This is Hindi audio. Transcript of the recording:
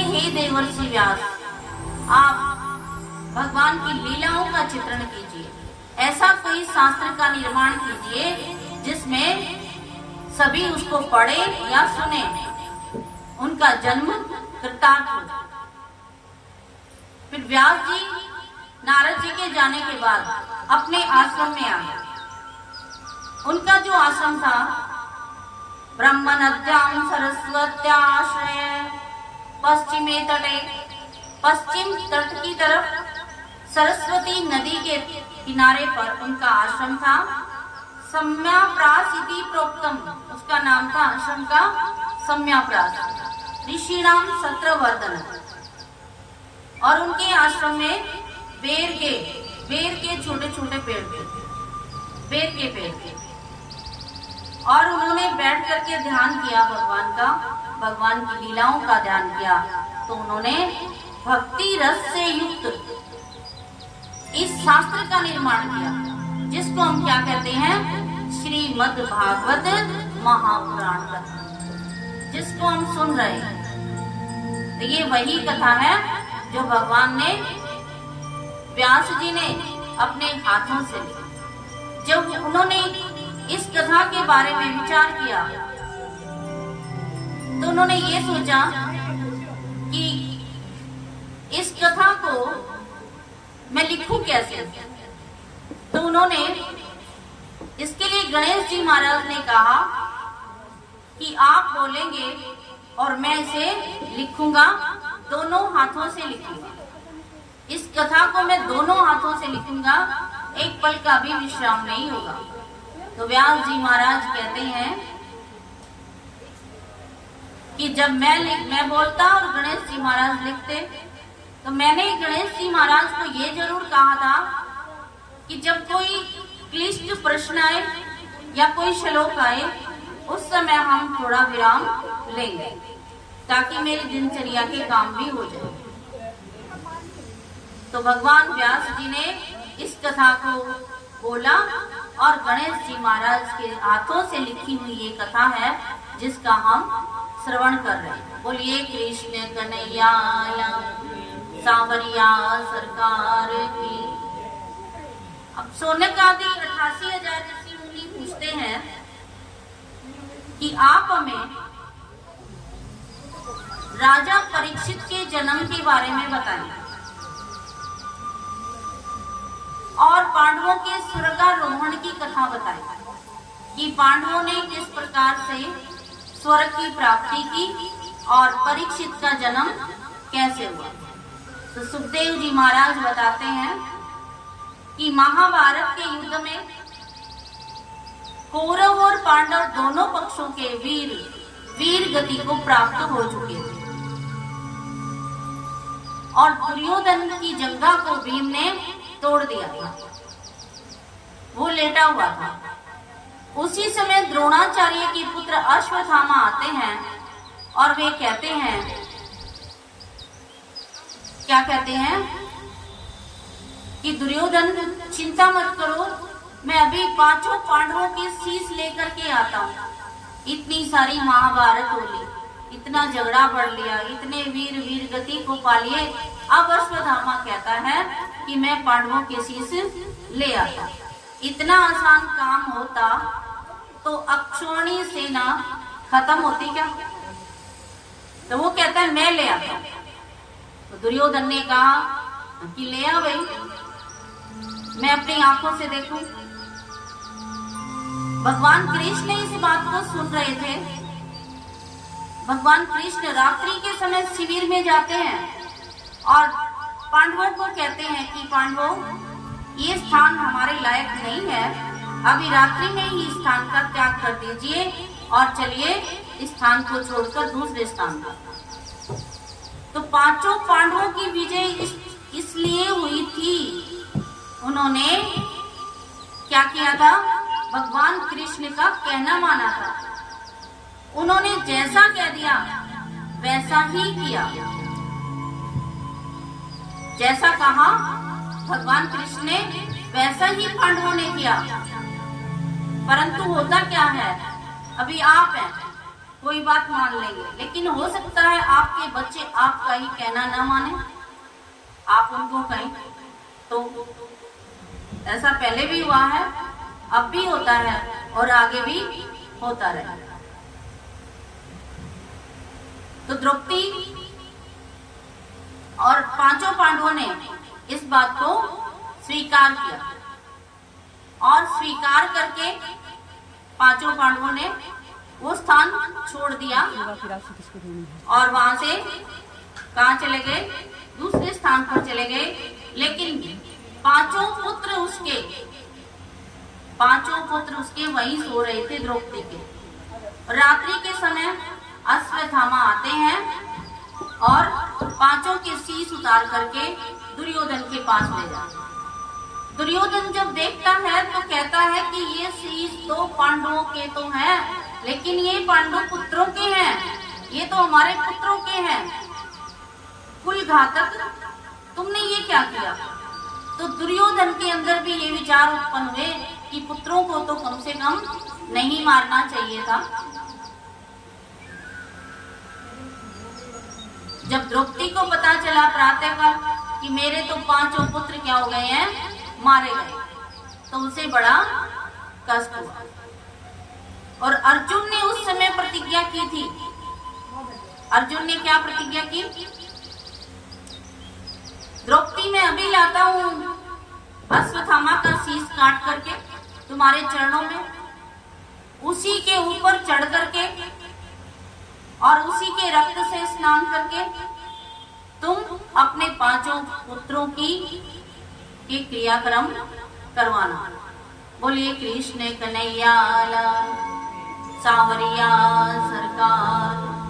हे देवर्षि व्यास, आप भगवान की लीलाओं का चित्रण कीजिए, ऐसा कोई शास्त्र का निर्माण कीजिए जिसमें सभी उसको पढ़े या सुने, उनका जन्म कृतार्थ हो। फिर व्यास जी नारद जी के जाने के बाद अपने आश्रम में आ गए। उनका जो आश्रम था, ब्रह्मनद्यां सरस्वत्याश्रय पश्चिमे तटे, पश्चिम तट की तरफ सरस्वती नदी के किनारे पर उनका आश्रम था। सम्याप्रास इति प्रोक्तम, उसका नाम था आश्रम का सम्याप्रास, ऋषिणाम सत्रवर्धन। और उनके आश्रम में बेर के छोटे छोटे पेड़ थे, बेर के पेड़ थे। और उन्होंने बैठ करके ध्यान किया भगवान का, भगवान की लीलाओं का ध्यान किया। तो उन्होंने भक्ति रस से युक्त इस शास्त्र का निर्माण किया, जिसको हम क्या कहते हैं, श्रीमद् भागवत महापुराण कथा, जिसको हम सुन रहे हैं। तो ये वही कथा है जो भगवान ने, व्यास जी ने अपने हाथों से लिखी। जब उन्होंने इस कथा के बारे में विचार किया तो उन्होंने ये सोचा कि इस कथा को मैं लिखूं कैसे। तो उन्होंने इसके लिए गणेश जी महाराज ने कहा कि आप बोलेंगे और मैं इसे लिखूंगा, दोनों हाथों से लिखूंगा। इस कथा को मैं दोनों हाथों से लिखूंगा, एक पल का भी विश्राम नहीं होगा। तो व्यास जी महाराज कहते हैं कि जब मैं बोलता और गणेश जी महाराज लिखते, तो मैंने गणेश जी महाराज को ये जरूर कहा था कि जब कोई क्लिष्ट प्रश्न आए या कोई श्लोक आए, उस समय हम थोड़ा विराम लेंगे ताकि मेरी दिनचर्या के काम भी हो जाए। तो भगवान व्यास जी ने इस कथा को बोला और गणेश जी महाराज के हाथों से लिखी हुई ये कथा है जिसका हम श्रवण कर रहे हैं। बोलिए कृष्ण कन्हैया सांवरिया सरकार की। अब सोनक आदि 88,000 ऋषि मुनि पूछते हैं कि आप हमें राजा परीक्षित के जन्म के बारे में बताएं और पांडवों के स्वर्गारोहण की कथा बताएं कि पांडवों ने किस प्रकार से स्वर्ग की प्राप्ति की और परीक्षित का जन्म कैसे हुआ। तो सुखदेव जी महाराज बताते हैं कि महाभारत के युद्ध में कौरव और पांडव दोनों पक्षों के वीर गति को प्राप्त हो चुके थे और दुर्योधन की जंघा को भीम ने तोड़ दिया था, वो लेटा हुआ था। उसी समय द्रोणाचार्य के पुत्र अश्वत्थामा आते हैं और वे कहते हैं, क्या कहते हैं कि दुर्योधन चिंता मत करो, मैं अभी 5 पांडवों के शीश लेकर के आता हूँ। इतनी सारी महाभारत हो ली, इतना झगड़ा बढ़ लिया, इतने वीर गति को पा लिए। अब अश्वत्थामा कहता है कि मैं पांडवों के शीश ले आता। इतना आसान काम होता तो अक्षौणी सेना खत्म होती क्या? तो वो कहता है मैं ले आता। तो दुर्योधन ने कहा कि ले आ भाई, मैं अपनी आंखों से देखूं। भगवान कृष्ण इस बात को सुन रहे थे। भगवान कृष्ण रात्रि के समय शिविर में जाते हैं और पांडवों को कहते हैं कि पांडवों, ये स्थान हमारे लायक नहीं है, अभी रात्रि में ही स्थान का त्याग कर दीजिए और चलिए इस स्थान को छोड़कर दूसरे स्थान पर। तो 5 पांडवों की विजय इसलिए हुई थी, उन्होंने क्या किया था, भगवान कृष्ण का कहना माना था। उन्होंने जैसा कह दिया वैसा ही किया, जैसा कहा भगवान कृष्ण ने वैसा ही पांडवों ने किया। परंतु होता क्या है, अभी आप हैं, कोई बात मान लेंगे, लेकिन हो सकता है आपके बच्चे आपका ही कहना ना माने, आप उनको कहें। तो ऐसा पहले भी हुआ है, अब भी होता है और आगे भी होता रहेगा। तो द्रौपदी और पांचों पांडवों ने इस बात को स्वीकार किया और स्वीकार करके पांचों पांडवों ने वो स्थान छोड़ दिया और वहां से कहां चले गए, दूसरे स्थान पर चले गए। लेकिन पांचों पुत्र उसके वहीं सो रहे थे द्रौपदी के। रात्रि के समय अश्वत्थामा आते हैं और पांचों के शीश उतार करके दुर्योधन के पास ले जाते हैं। दुर्योधन जब देखता है तो कहता है कि ये शीश तो पांडवों के तो हैं, लेकिन ये पांडु पुत्रों के हैं, ये तो हमारे पुत्रों के हैं। कुल घातक, तुमने ये क्या किया? तो दुर्योधन के अंदर भी ये विचार उत्पन्न हुए कि पुत्रों को तो कम से कम नहीं मारना चाहिए था। जब द्रौपदी को पता चला प्रातःकाल कि मेरे तो पांचों पुत्र क्या हो गए हैं, मारे गए, तो उसे बड़ा कष्ट हुआ। और अर्जुन ने उस समय प्रतिज्ञा की थी। अर्जुन ने क्या प्रतिज्ञा की? द्रौपदी मैं अभी लाता हूं अश्वत्थामा का शीश काट करके तुम्हारे चरणों में, उसी के ऊपर चढ़ करके और उसी के रक्त से स्नान करके तुम अपने पांचों पुत्रों की क्रियाक्रम करवाना। बोलिए कृष्ण कन्हैया लाल, सांवरिया सरकार।